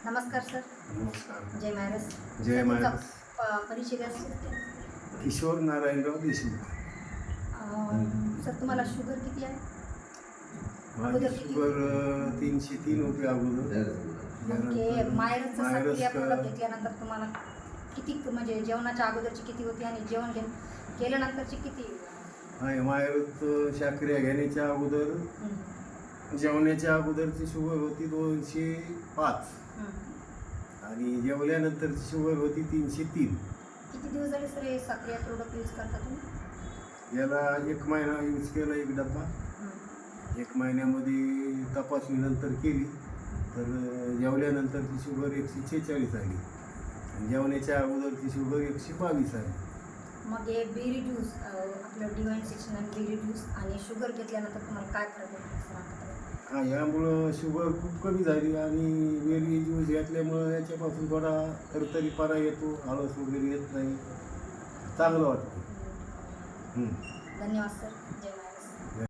नमस्कार सर. नमस्कार. जय महाराज. जय सर, तुमचा महाराज. परिचय द्या सर. किशोर नारायणराव देशमुख. सर तुम्हाला शुगर किती आहे? माझी अगोदर किती शुगर 303 होती अगोदर. ओके. मायरचं मायरस सक्रिय प्रोडक्ट घेतल्यानंतर तुम्हाला किती म्हणजे जेवणाच्या अगोदरची किती होती आणि जेवण केल्यानंतरची किती? आहे मायरस शाक्रिया घेण्याच्या अगोदर जेवण्याच्या अगोदरची शुगर होती 205 आणि जेवल्यानंतरची शुगर होती 303. किती दिवस झाले सर हे सक्रिय प्रोडक्ट यूज करता तुम्ही? याला 1 महिना यूज केला, 1 डब्बा. 1 महिन्यामध्ये तपासणीनंतर केली तर जेवल्यानंतरची शुगर 146 आली आणि जेवण्याच्या अगोदरची शुगर 122 आली. मग हे बेरी ज्यूस आपलं डिवाइन सेक्शन आणि बेरी ज्यूस आणि शुगर घेतल्यानंतर तुम्हाला काय फरक पडतो सर आता? हा, यामुळं शुगर खूप कमी झाली आणि वेगळी ज्यूस घेतल्यामुळं याच्यापासून थोडा तरतरीपणा येतो, आळस वगैरे येत नाही, चांगलं वाटतं. धन्यवाद सर. जय महाराज.